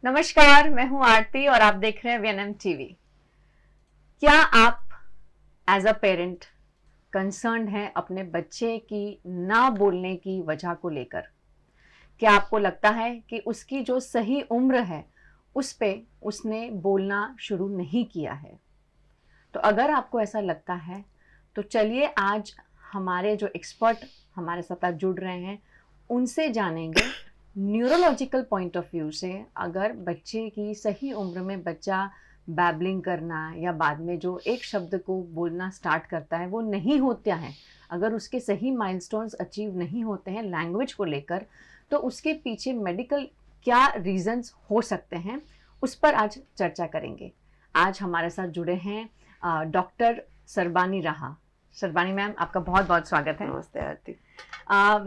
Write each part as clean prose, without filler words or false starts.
नमस्कार, मैं हूं आरती और आप देख रहे हैं वीएनएम टीवी। क्या आप एज अ पेरेंट कंसर्न्ड हैं अपने बच्चे की ना बोलने की वजह को लेकर? क्या आपको लगता है कि उसकी जो सही उम्र है उस पे उसने बोलना शुरू नहीं किया है? तो अगर आपको ऐसा लगता है तो चलिए आज हमारे जो एक्सपर्ट हमारे साथ आज जुड़ रहे हैं उनसे जानेंगे न्यूरोलॉजिकल पॉइंट ऑफ व्यू से, अगर बच्चे की सही उम्र में बच्चा बैबलिंग करना या बाद में जो एक शब्द को बोलना स्टार्ट करता है वो नहीं होता है, अगर उसके सही माइलस्टोन्स अचीव नहीं होते हैं लैंग्वेज को लेकर, तो उसके पीछे मेडिकल क्या रीजंस हो सकते हैं, उस पर आज चर्चा करेंगे। आज हमारे साथ जुड़े हैं डॉक्टर सरबानी राहा। सरबानी मैम, आपका बहुत बहुत स्वागत है। नमस्ते आरती।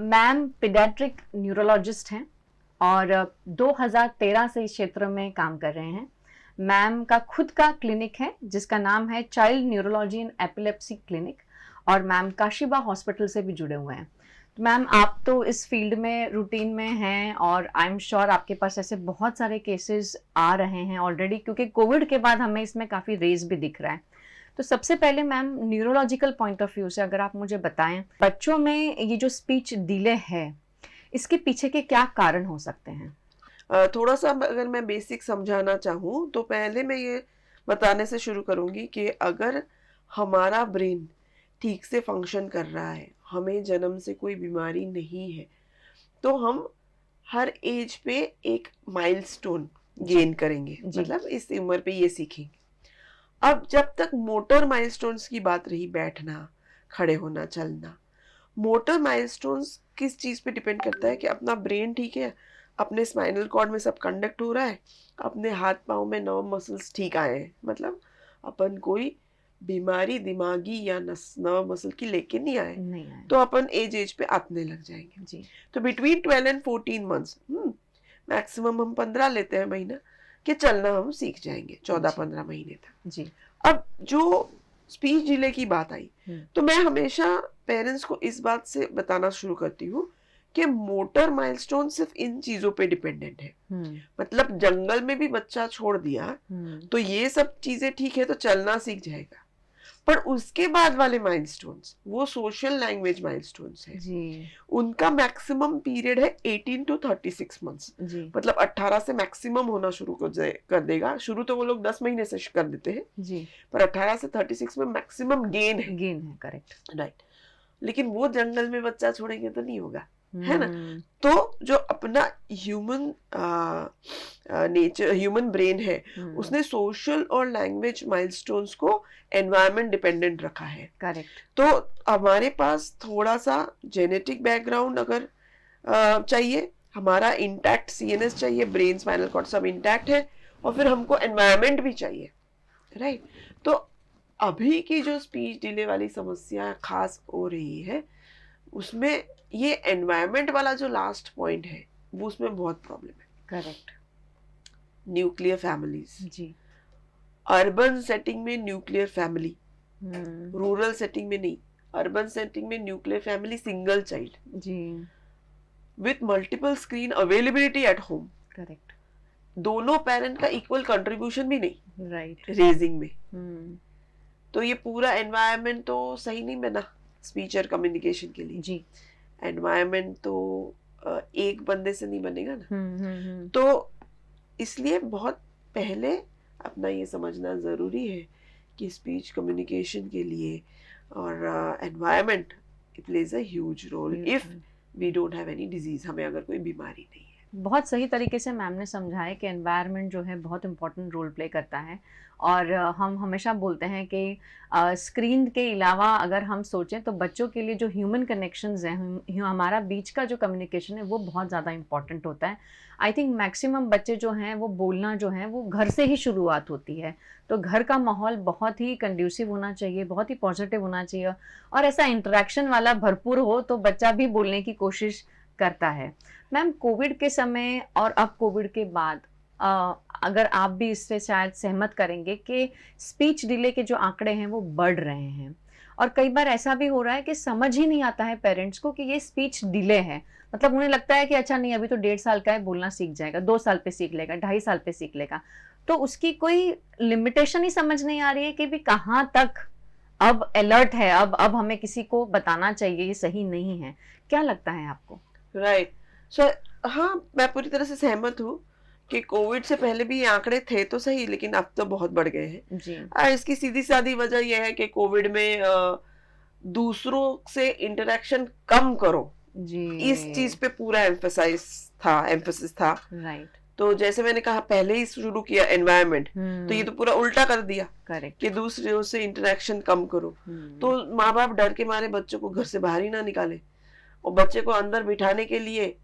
मैम पीडियाट्रिक न्यूरोलॉजिस्ट हैं और 2013 से इस क्षेत्र में काम कर रहे हैं। मैम का खुद का क्लिनिक है जिसका नाम है child neurology and epilepsy clinic, और मैम काशिबा हॉस्पिटल से भी जुड़े हुए हैं। तो मैम आप तो इस फील्ड में रूटीन में हैं और आई एम श्योर आपके पास ऐसे बहुत सारे केसेस आ रहे हैं ऑलरेडी, क्योंकि कोविड के बाद हमें इसमें काफ़ी रेज भी दिख रहा है। तो सबसे पहले ma'am neurological point of view से अगर आप मुझे बताएं, बच्चों में ये जो स्पीच डिले है इसके पीछे के क्या कारण हो सकते हैं? थोड़ा सा अगर मैं बेसिक समझाना चाहूँ तो पहले मैं ये बताने से शुरू करूँगी कि अगर हमारा ब्रेन ठीक से फंक्शन कर रहा है, हमें जन्म से कोई बीमारी नहीं है, तो हम हर एज पे एक माइलस्टोन गेन करेंगे, मतलब इस उम्र पे ये सीखेंगे। अब जब तक मोटर माइलस्टोन्स की बात रही, बैठना, खड़े होना, चलना, मोटर माइलस्टोन्स किस चीज़ पे डिपेंड करता है कि अपना ब्रेन ठीक है, अपने स्पाइनल कॉर्ड में सब कंडक्ट हो रहा है, अपने हाथ पाँव में नर्व मसल्स ठीक आए हैं, मतलब अपन कोई बीमारी दिमागी या नर्व मसल की लेके नहीं आए, तो अपन एज पे आतने लग जाएंगे जी। तो बिटवीन 12 एंड 14 मंथ्स मैक्सिमम हम 15 लेते हैं महीना कि चलना हम सीख जाएंगे, 14-15 महीने तक जी। अब जो स्पीच डिले की बात आई तो मैं हमेशा पेरेंट्स को इस बात से बताना शुरू करती हूँ कि मोटर माइलस्टोन सिर्फ इन चीजों पे डिपेंडेंट है। मतलब जंगल में भी बच्चा छोड़ दिया तो ये सब चीजें ठीक है तो चलना सीख जाएगा, पर उसके बाद वाले माइलस्टोन्स वो सोशल लैंग्वेज माइलस्टोन्स है जी। उनका मैक्सिमम पीरियड है 18 to 36 मंथ्स, मतलब 18 से मैक्सिमम होना शुरू कर देगा। शुरू तो वो लोग 10 महीने से कर देते हैं जी, पर 18 से 36 में मैक्सिमम गेन है, करेक्ट राइट। लेकिन वो जंगल में बच्चा छोड़ेंगे तो नहीं होगा, है ना। तो जो अपना ह्यूमन नेचर, ह्यूमन ब्रेन है, उसने सोशल और लैंग्वेज माइलस्टोन्स को एनवायरनमेंट डिपेंडेंट रखा है, करेक्ट। तो हमारे पास थोड़ा सा जेनेटिक बैकग्राउंड अगर चाहिए, हमारा इंटैक्ट सीएनएस चाहिए, ब्रेन स्पाइनल कॉर्ड सब इंटैक्ट है, और फिर हमको एनवायरनमेंट भी चाहिए, राइट। तो अभी की जो स्पीच डिले वाली समस्या खास हो रही है उसमें ये एनवायरनमेंट वाला जो लास्ट पॉइंट है वो उसमें बहुत प्रॉब्लम है, करेक्ट। न्यूक्लियर फैमिलीज जी, अर्बन सेटिंग में न्यूक्लियर फैमिली, रूरल सेटिंग में नहीं, अर्बन सेटिंग में न्यूक्लियर फैमिली सिंगल चाइल्ड जी, with multiple screen availability at home, correct. दोनों पेरेंट का इक्वल कंट्रीब्यूशन भी नहीं, राइट, रेजिंग में। तो ये पूरा एनवायरनमेंट तो सही नहीं बना स्पीच और कम्युनिकेशन के लिए जी। एनवायरनमेंट तो एक बंदे से नहीं बनेगा ना। तो इसलिए बहुत पहले अपना ये समझना ज़रूरी है कि स्पीच कम्युनिकेशन के लिए और environment it plays a huge role if we don't have any disease, हमें अगर कोई बीमारी नहीं है। बहुत सही तरीके से मैम ने समझाया कि एनवायरनमेंट जो है बहुत इंपॉर्टेंट रोल प्ले करता है, और हम हमेशा बोलते हैं कि स्क्रीन के अलावा अगर हम सोचें तो बच्चों के लिए जो ह्यूमन कनेक्शंस हैं, हमारा बीच का जो कम्युनिकेशन है वो बहुत ज़्यादा इंपॉर्टेंट होता है। आई थिंक मैक्सिमम बच्चे जो हैं वो बोलना जो है वो घर से ही शुरुआत होती है, तो घर का माहौल बहुत ही कंड्यूसिव होना चाहिए, बहुत ही पॉजिटिव होना चाहिए, और ऐसा इंटरेक्शन वाला भरपूर हो तो बच्चा भी बोलने की कोशिश करता है। मैम कोविड के समय और अब कोविड के बाद अगर आप भी इससे शायद सहमत करेंगे कि स्पीच डिले के जो आंकड़े हैं वो बढ़ रहे हैं, और कई बार ऐसा भी हो रहा है कि समझ ही नहीं आता है पेरेंट्स को कि ये स्पीच डिले है, मतलब उन्हें लगता है कि अच्छा नहीं अभी तो 1.5 साल का है, बोलना सीख जाएगा, 2 साल पे सीख लेगा, 2.5 साल पे सीख लेगा। तो उसकी कोई लिमिटेशन ही समझ नहीं आ रही है कि भी कहाँ तक अब अलर्ट है, अब हमें किसी को बताना चाहिए ये सही नहीं है। क्या लगता है आपको? राइट। सो हाँ, मैं पूरी तरह से सहमत हूँ कि कोविड से पहले भी ये आंकड़े थे तो सही, लेकिन अब तो बहुत बढ़ गए हैं। जी। इसकी सीधी सादी वजह यह है कि कोविड में दूसरों से इंटरेक्शन कम करो, जी, इस चीज पे पूरा एम्फेसिस था। राइट। तो जैसे मैंने कहा पहले ही शुरू किया एनवायरनमेंट, तो ये तो पूरा उल्टा कर दिया करेक्ट। कि दूसरों से इंटरेक्शन कम करो। तो माँ बाप डर के मारे बच्चों को घर से बाहर ही ना निकाले, और बच्चे को अंदर बिठाने के लिए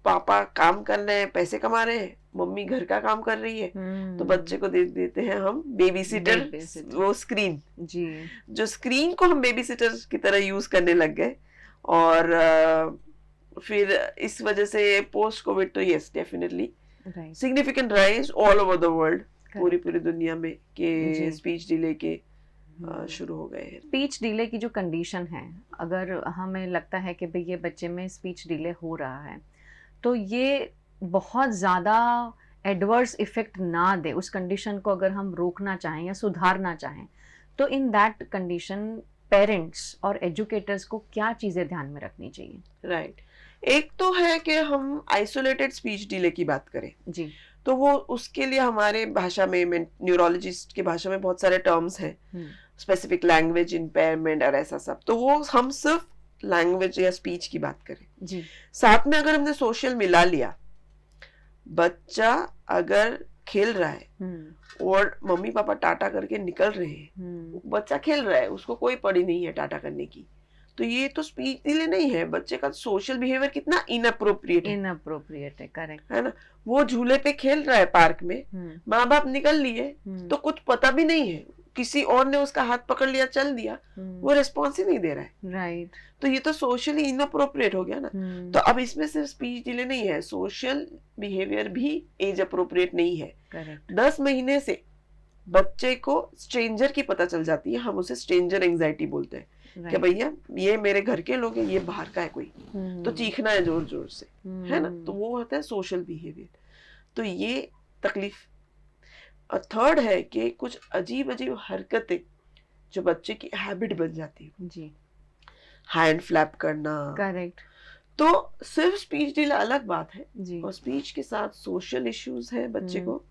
पापा काम कर रहे हैं, पैसे कमा रहे हैं, मम्मी घर का काम कर रही है, तो बच्चे को दे देते हैं हम बेबी सिटर, वो स्क्रीन। जी। जो स्क्रीन को हम बेबी सिटर की तरह यूज करने लग गए, और फिर इस वजह से पोस्ट कोविड तो yes definitely significant rise all over the world, पूरी दुनिया में के स्पीच डिले के शुरू हो गए हैं। स्पीच डिले की जो कंडीशन है, अगर हमें लगता है कि भाई ये बच्चे में स्पीच डिले हो रहा है, तो ये बहुत ज़्यादा एडवर्स इफेक्ट ना दे, उस कंडीशन को अगर हम रोकना चाहें या सुधारना चाहें, तो इन दैट कंडीशन पेरेंट्स और एजुकेटर्स को क्या चीज़ें ध्यान में रखनी चाहिए? राइट। एक तो है कि हम आइसोलेटेड स्पीच डिले की बात करें जी, तो वो उसके लिए हमारे भाषा में, न्यूरोलॉजिस्ट की भाषा में बहुत सारे टर्म्स हैं, स्पेसिफिक लैंग्वेज इम्पेयरमेंट और ऐसा सब। तो वो हम सिर्फ लैंग्वेज या स्पीच की बात करें जी, साथ में अगर हमने सोशल मिला लिया, बच्चा अगर खेल रहा है और मम्मी पापा टाटा करके निकल रहे हैं, बच्चा खेल रहा है, उसको कोई पड़ी नहीं है टाटा करने की, तो ये तो स्पीच डिले नहीं है, बच्चे का सोशल बिहेवियर कितना इनअप्रोप्रिएट है। करेक्ट है ना। वो झूले पे खेल रहा है पार्क में, माँ बाप निकल लिए, तो कुछ पता भी नहीं है, किसी और ने उसका हाथ पकड़ लिया, चल दिया, वो रिस्पॉन्स ही नहीं दे रहा है, राइट। तो ये तो सोशली इनअप्रोप्रिएट हो गया ना। तो अब इसमें सिर्फ स्पीच डिले नहीं है, सोशल बिहेवियर भी एज अप्रोप्रिएट नहीं है। करेक्ट। 10 महीने से बच्चे को स्ट्रेंजर की पता चल जाती है, हम उसे स्ट्रेंजर एंजाइटी बोलते हैं कि भैया ये मेरे घर के लोग हैं, ये बाहर का है कोई, तो चीखना है जोर जोर से, है ना। तो वो होता है सोशल बिहेवियर, तो ये तकलीफ। और थर्ड है कि कुछ अजीब अजीब हरकतें जो बच्चे की हैबिट बन जाती है, जी, हैंड फ्लैप करना। करेक्ट। तो सिर्फ स्पीच डिले अलग बात है, जी, और स्पीच के साथ सोशल इश्यूज है, बच्चे को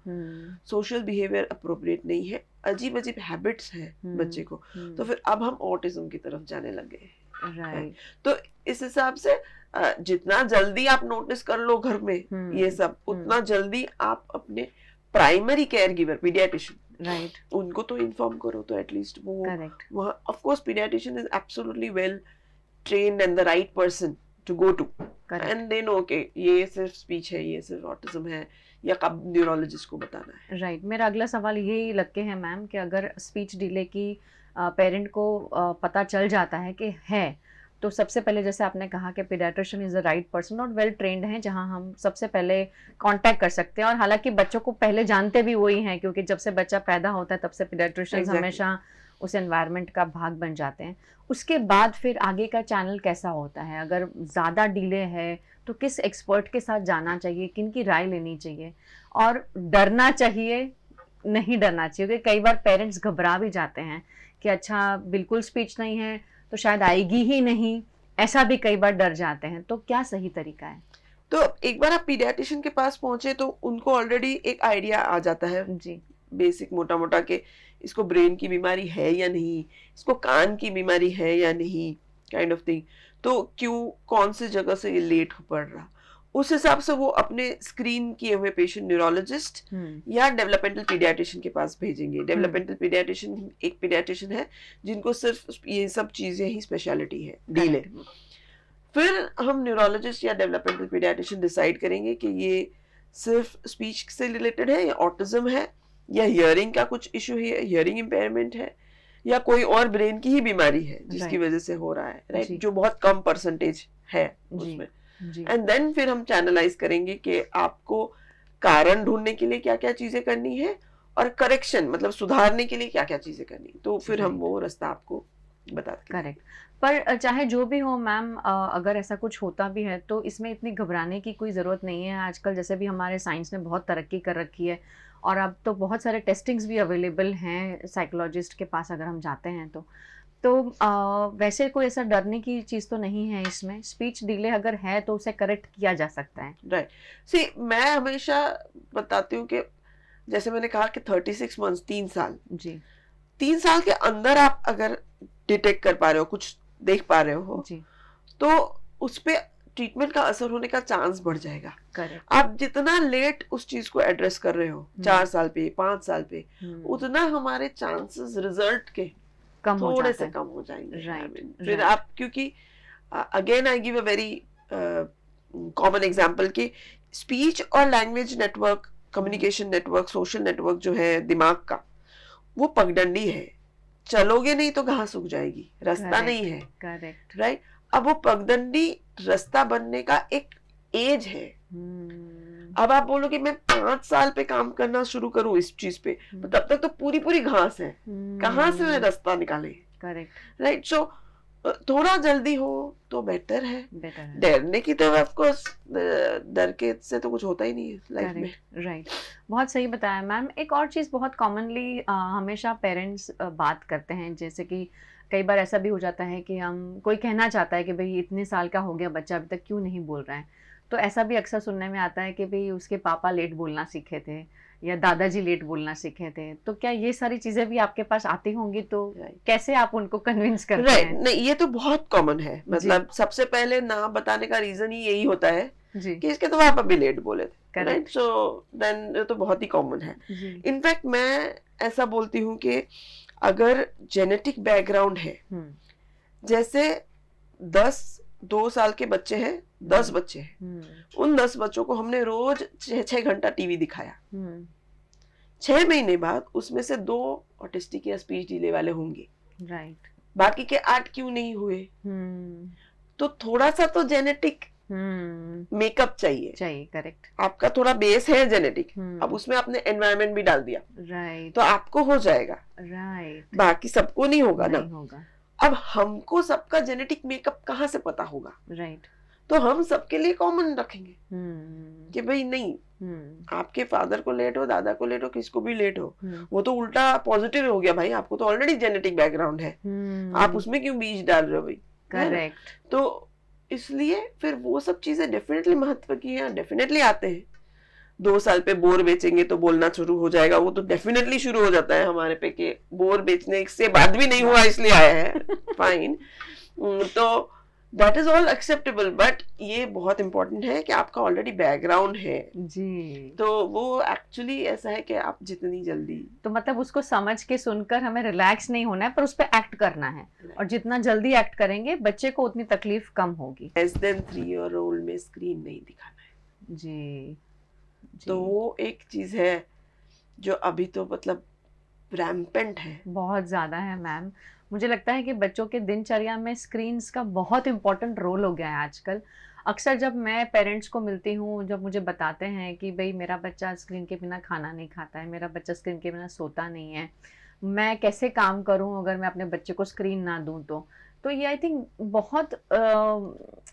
सोशल बिहेवियर अप्रोप्रिएट नहीं है, अजीब अजीब हैबिट्स है बच्चे को, तो फिर अब हम ऑटिज्म की तरफ जाने लगे। राइट। तो इस हिसाब से जितना जल्दी आप नोटिस कर लो घर में ये सब, उतना जल्दी आप अपने primary care giver paediatrician, right, उनको तो इन्फॉर्म करो, तो एटलीस्ट वो करेक्ट। वहाँ of course paediatrician is absolutely well trained and the right person to go to, and they know के ये सिर्फ स्पीच है, ये सिर्फ ऑटिज्म है, या कब न्यूरोलॉजिस्ट को बताना है। राइट। मेरा अगला सवाल यही लग के है मैम कि अगर स्पीच डिले की पेरेंट को पता चल जाता है कि है, तो सबसे पहले जैसे आपने कहा कि paediatrician is the right person और वेल ट्रेंड है, जहां हम सबसे पहले कांटेक्ट कर सकते हैं। और हालांकि बच्चों को पहले जानते भी वही हैं, क्योंकि जब से बच्चा पैदा होता है तब से पीडियाट्रिशियन हमेशा उस एनवायरनमेंट का भाग बन जाते हैं। उसके बाद फिर आगे का चैनल कैसा होता है? अगर ज़्यादा डिले है तो किस एक्सपर्ट के साथ जाना चाहिए, किन की राय लेनी चाहिए, और डरना चाहिए नहीं डरना चाहिए? क्योंकि कई बार पेरेंट्स घबरा भी जाते हैं कि अच्छा बिल्कुल स्पीच नहीं है तो शायद आएगी ही नहीं, ऐसा भी कई बार डर जाते हैं। तो क्या सही तरीका है? तो एक बार आप पीडियाट्रिशियन के पास पहुंचे तो उनको ऑलरेडी एक आइडिया आ जाता है जी, बेसिक मोटा मोटा के इसको ब्रेन की बीमारी है या नहीं, इसको कान की बीमारी है या नहीं, काइंड ऑफ थिंग। तो क्यों, कौन सी जगह से ये लेट हो पड़ रहा, उस हिसाब से वो अपने स्क्रीन किए हुए पेशेंट न्यूरोलॉजिस्ट या डेवलपमेंटल पीडियाट्रिशियन के पास भेजेंगे। डेवलपमेंटल पीडियाट्रिशियन एक पीडियाट्रिशियन है जिनको सिर्फ ये सब चीजें ही स्पेशलिटी है, डीले। फिर हम न्यूरोलॉजिस्ट या डेवलपमेंटल पीडियाट्रिशियन डिसाइड करेंगे कि ये सिर्फ स्पीच से रिलेटेड है, या ऑटिज्म है, या हियरिंग का कुछ इशू है, हियरिंग इम्पेयरमेंट है, या कोई और ब्रेन की ही बीमारी है जिसकी वजह से हो रहा है, राइट, जो बहुत कम परसेंटेज है उसमें। एंड देन फिर हम चैनलाइज करेंगे कि आपको कारण ढूंढने के लिए क्या क्या चीजें करनी है, और करेक्शन मतलब सुधारने के लिए क्या क्या चीजें करनी, तो फिर हम वो रास्ता आपको बता के। करेक्ट। पर चाहे जो भी हो मैम, अगर ऐसा कुछ होता भी है तो इसमें इतनी घबराने की कोई ज़रूरत नहीं है। आजकल जैसे भी हमारे साइंस ने बहुत तरक्की कर रखी है और अब तो बहुत सारे टेस्टिंग्स भी अवेलेबल हैं साइकोलॉजिस्ट के पास अगर हम जाते हैं तो वैसे कोई ऐसा डरने की चीज़ तो नहीं है इसमें। स्पीच डिले अगर है तो उसे करेक्ट किया जा सकता है। राइट, सी मैं हमेशा बताती हूँ कि जैसे मैंने कहा कि 36 मंथ्स, 3 साल, जी 3 साल के अंदर आप अगर डिटेक्ट कर पा रहे हो, कुछ देख पा रहे हो, जी तो उस पे ट्रीटमेंट का असर होने का चांस बढ़ जाएगा। करेक्ट। आप जितना लेट उस चीज को एड्रेस कर रहे हो, 4 साल पे, 5 साल पे, उतना हमारे चांसेस रिजल्ट के कम हो थोड़े जाता से है। कम हो जाएंगे। Right, फिर right. आप, क्योंकि again I give a very common example कि स्पीच और language network, communication network, social network जो है दिमाग का, वो पगडंडी है। चलोगे नहीं तो घास सूख जाएगी, रास्ता Correct, नहीं है। करेक्ट। राइट, अब वो पगडंडी रास्ता बनने का एक एज है। अब आप बोलोगे मैं 5 साल पे काम करना शुरू करूं इस चीज पे, तो तब तक तो पूरी पूरी घास है, कहाँ से मैं रास्ता निकाले? करेक्ट। राइट, सो थोड़ा जल्दी हो तो बेटर है। बेटर है। डरने की तो ऑफ कोर्स, डर के से तो कुछ होता ही नहीं है लाइफ में। Correct, right. बहुत सही बताया मैम। एक और चीज़ बहुत कॉमनली हमेशा पेरेंट्स बात करते हैं, जैसे कि कई बार ऐसा भी हो जाता है कि हम, कोई कहना चाहता है कि भाई इतने साल का हो गया बच्चा अभी तक क्यों नहीं बोल रहा है। तो ऐसा भी अक्सर सुनने में आता है कि भाई उसके पापा लेट बोलना सीखे थे या दादाजी लेट बोलना सीखे थे। तो क्या ये सारी चीज़ें भी आपके पास आती होंगी? तो कैसे आप उनको कन्विंस करते राइट, हैं? नहीं ये तो बहुत कॉमन है। मतलब सबसे पहले ना बताने का रीजन ही यही होता है जी कि इसके तो पापा भी लेट बोले थे। Correct. राइट, सो देन ये तो बहुत ही कॉमन है। जी इनफैक्ट मैं ऐसा बोलती हूँ कि अगर जेनेटिक बैकग्राउंड है, जैसे 2 साल के बच्चे हैं, 10 बच्चे हैं, उन 10 बच्चों को हमने रोज 6 घंटा टीवी दिखाया, 6 महीने बाद उसमें से 2 ऑटिस्टिक या स्पीच डिले वाले होंगे, राइट। बाकी के 8 क्यों नहीं हुए? तो थोड़ा सा तो जेनेटिक मेकअप चाहिए। करेक्ट। आपका थोड़ा बेस है जेनेटिक, हम्म। अब उसमें आपने एनवायरनमेंट भी डाल दिया, राइट तो आपको हो जाएगा, राइट। बाकी सबको नहीं होगा ना। नहीं होगा। अब हमको सबका जेनेटिक मेकअप कहाँ से पता होगा? राइट। तो हम सबके लिए कॉमन रखेंगे कि भाई नहीं, आपके फादर को लेट हो, दादा को लेट हो, किसको भी लेट हो, वो तो उल्टा पॉजिटिव हो गया भाई, आपको तो ऑलरेडी जेनेटिक बैकग्राउंड है, आप उसमें क्यों बीज डाल रहे हो भाई? करेक्ट। तो इसलिए फिर वो सब चीजें डेफिनेटली महत्व की हैं, डेफिनेटली आते हैं। 2 साल पे बोर बेचेंगे तो बोलना शुरू हो जाएगा, वो तो डेफिनेटली शुरू हो जाता है हमारे पे कि बोर बेचने से बाद भी नहीं हुआ इसलिए आया है। फाइन, तो that is all acceptable, but ये बहुत इंपॉर्टेंट है कि आपका ऑलरेडी बैकग्राउंड है जी। तो वो एक्चुअली ऐसा है कि आप जितनी जल्दी, तो मतलब उसको समझ के सुनकर हमें रिलैक्स नहीं होना है, पर उस पर एक्ट करना है, और जितना जल्दी एक्ट करेंगे बच्चे को उतनी तकलीफ कम होगी। लेस देन 3 ईयर ओल्ड में स्क्रीन नहीं दिखाना है। जी तो वो एक चीज है जो अभी तो मतलब रैम्पेंट है, बहुत ज़्यादा है मैम। मुझे लगता है कि बच्चों के दिनचर्या में स्क्रीन्स का बहुत इम्पोर्टेंट रोल हो गया है आजकल। अक्सर जब मैं पेरेंट्स को मिलती हूँ, जब मुझे बताते हैं कि भाई मेरा बच्चा स्क्रीन के बिना खाना नहीं खाता है, मेरा बच्चा स्क्रीन के बिना सोता नहीं है, मैं कैसे काम करूँ अगर मैं अपने बच्चे को स्क्रीन ना दूँ तो ये आई थिंक बहुत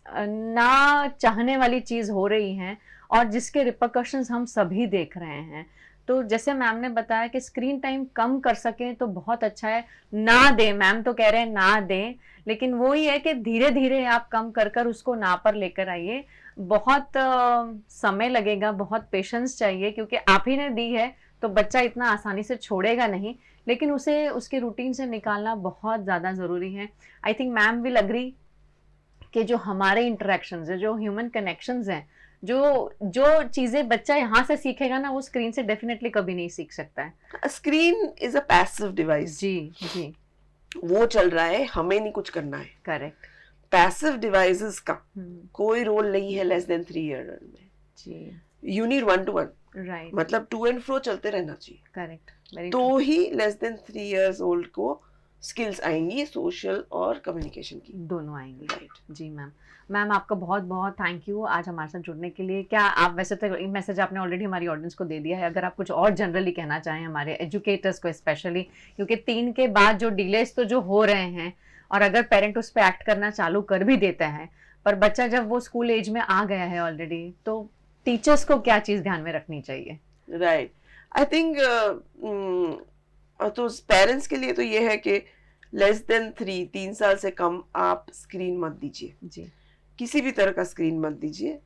ना चाहने वाली चीज़ हो रही है, और जिसके रिपरकशंस हम सभी देख रहे हैं। तो जैसे मैम ने बताया कि स्क्रीन टाइम कम कर सकें तो बहुत अच्छा है। ना दें, मैम तो कह रहे हैं ना दें, लेकिन वो ही है कि धीरे धीरे आप कम कर कर उसको ना पर लेकर आइए। बहुत समय लगेगा, बहुत पेशेंस चाहिए, क्योंकि आप ही ने दी है तो बच्चा इतना आसानी से छोड़ेगा नहीं, लेकिन उसे उसके रूटीन से निकालना बहुत ज़्यादा ज़रूरी है। I think ma'am will agree कि जो हमारे इंटरेक्शंस है, जो ह्यूमन कनेक्शंस हैं, जो चीजें बच्चा यहाँ से सीखेगा ना, वो स्क्रीन से डेफिनेटली कभी नहीं सीख सकता है। Screen is a passive device. जी जी, वो चल रहा है, हमें नहीं कुछ करना है। करेक्ट। पैसिव डिवाइसेस का कोई रोल नहीं है लेस देन 3 ईयर में। जी, यू नीड 1 to 1, राइट, मतलब टू एंड फ्रो चलते रहना चाहिए, करेक्ट। तो ही लेस देन 3 years ओल्ड को स्किल्स आएंगी, सोशल और कम्युनिकेशन की, दोनों आएंगी। राइट। जी मैम आपका बहुत बहुत थैंक यू आज हमारे साथ जुड़ने के लिए। क्या आप, वैसे तो मैसेज आपने ऑलरेडी हमारी ऑडियंस को दे दिया है, अगर आप कुछ और जनरली कहना चाहें हमारे एजुकेटर्स को स्पेशली, क्योंकि 3 के बाद जो डिलेस तो जो हो रहे हैं और अगर पेरेंट उस पर एक्ट करना चालू कर भी देता है, पर बच्चा जब वो स्कूल एज में आ गया है ऑलरेडी, तो टीचर्स को क्या चीज ध्यान में रखनी चाहिए? राइट, आई थिंक तो पेरेंट्स के लिए तो ये है कि लेस देन 3 साल से कम आप स्क्रीन मत दीजिए, जी, किसी भी तरह का स्क्रीन मत दीजिए।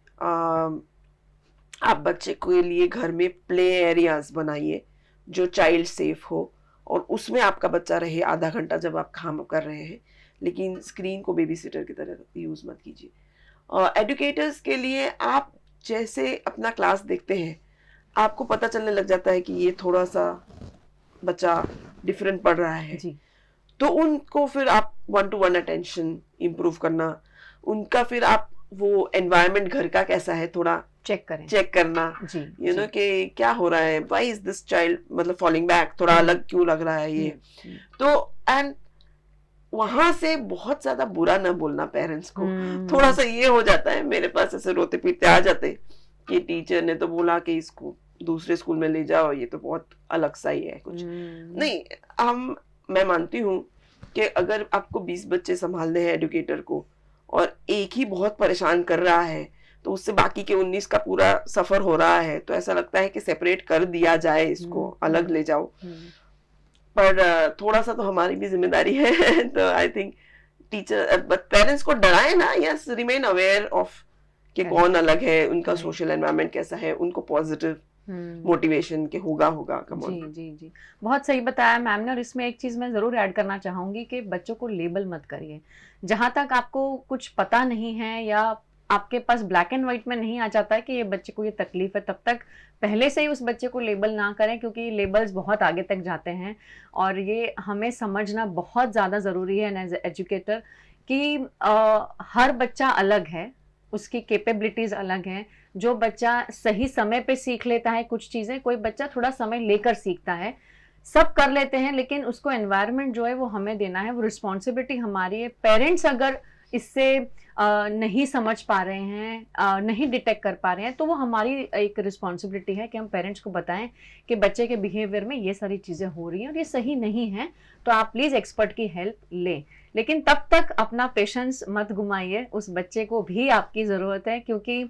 आप बच्चे के लिए घर में प्ले एरियाज बनाइए जो चाइल्ड सेफ हो, और उसमें आपका बच्चा रहे आधा घंटा जब आप काम कर रहे हैं, लेकिन स्क्रीन को बेबी सिटर की तरह यूज मत कीजिए। एडुकेटर्स के लिए आप जैसे अपना क्लास देखते हैं, आपको पता चलने लग जाता है कि ये थोड़ा सा बच्चा डिफरेंट पढ़ रहा है, जी, तो उनको फिर आप 1-to-1 अटेंशन इम्प्रूव करना, उनका फिर आप वो एनवायरनमेंट घर का कैसा है थोड़ा चेक करें। चेक करना, जी, यू नो कि क्या हो रहा है, व्हाई इज दिस चाइल्ड मतलब फॉलिंग बैक, थोड़ा अलग क्यों लग रहा है ये। तो एंड वहां से बहुत ज्यादा बुरा ना बोलना पेरेंट्स को। थोड़ा सा ये हो जाता है, मेरे पास ऐसे रोते पीटते आ जाते कि टीचर ने तो बोला कि इसको दूसरे स्कूल में ले जाओ, ये तो बहुत अलग सा ही है कुछ नहीं। मैं मानती हूँ कि अगर आपको 20 बच्चे संभालने हैं एडुकेटर को, और एक ही बहुत परेशान कर रहा है, तो उससे बाकी के 19 का पूरा सफर हो रहा है, तो ऐसा लगता है कि सेपरेट कर दिया जाए, इसको अलग ले जाओ। पर थोड़ा सा तो हमारी भी जिम्मेदारी है। तो आई थिंक टीचर पेरेंट्स को डराए ना, यस, रिमेन अवेयर ऑफ कि कौन अलग है, उनका सोशल एनवायरनमेंट कैसा है, उनको पॉजिटिव मोटिवेशन के होगा कम ऑन। जी जी जी, बहुत सही बताया मैम ने। और इसमें एक चीज मैं जरूर ऐड करना चाहूंगी कि बच्चों को लेबल मत करिए। जहां तक आपको कुछ पता नहीं है या आपके पास ब्लैक एंड व्हाइट में नहीं आ जाता है कि ये बच्चे को ये तकलीफ है, तब तक पहले से ही उस बच्चे को लेबल ना करें, क्योंकि लेबल्स बहुत आगे तक जाते हैं। और ये हमें समझना बहुत ज़्यादा ज़रूरी है एज एजुकेटर कि हर बच्चा अलग है, उसकी कैपेबिलिटीज अलग हैं। जो बच्चा सही समय पे सीख लेता है कुछ चीज़ें, कोई बच्चा थोड़ा समय लेकर सीखता है। सब कर लेते हैं, लेकिन उसको एनवायरनमेंट जो है वो हमें देना है, वो रिस्पॉन्सिबिलिटी हमारी है। पेरेंट्स अगर इससे नहीं समझ पा रहे हैं, नहीं डिटेक्ट कर पा रहे हैं, तो वो हमारी एक रिस्पॉन्सिबिलिटी है कि हम पेरेंट्स को बताएं कि बच्चे के बिहेवियर में ये सारी चीज़ें हो रही हैं और ये सही नहीं है, तो आप प्लीज़ एक्सपर्ट की हेल्प लें। लेकिन तब तक अपना पेशेंस मत घुमाइए, उस बच्चे को भी आपकी ज़रूरत है, क्योंकि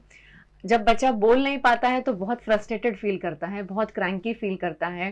जब बच्चा बोल नहीं पाता है तो बहुत फ्रस्ट्रेटेड फील करता है, बहुत क्रैंकी फील करता है,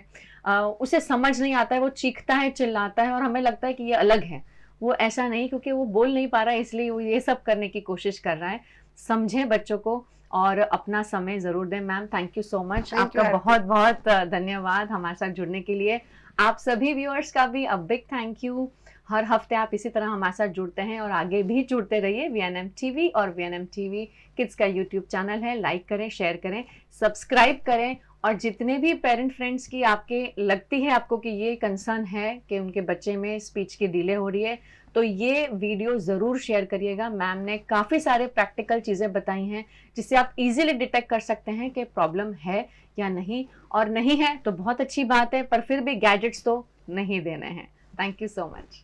उसे समझ नहीं आता है, वो चीखता है, चिल्लाता है और हमें लगता है कि ये अलग है। वो ऐसा नहीं, क्योंकि वो बोल नहीं पा रहा है इसलिए वो ये सब करने की कोशिश कर रहा है। समझें बच्चों को और अपना समय ज़रूर दें। Ma'am, thank you so much, आपका बहुत बहुत धन्यवाद हमारे साथ जुड़ने के लिए। आप सभी व्यूअर्स का भी अ बिग थैंक यू। हर हफ्ते आप इसी तरह हमारे साथ जुड़ते हैं और आगे भी जुड़ते रहिए। VNM TV और VNM TV किड्स का यूट्यूब चैनल है, लाइक करें, शेयर करें, सब्सक्राइब करें। और जितने भी पेरेंट फ्रेंड्स की आपके लगती है आपको कि ये कंसर्न है कि उनके बच्चे में स्पीच की डिले हो रही है, तो ये वीडियो ज़रूर शेयर करिएगा। मैम ने काफ़ी सारे प्रैक्टिकल चीज़ें बताई हैं जिससे आप इजीली डिटेक्ट कर सकते हैं कि प्रॉब्लम है या नहीं, और नहीं है तो बहुत अच्छी बात है, पर फिर भी गैजेट्स तो नहीं देने हैं। Thank you so much.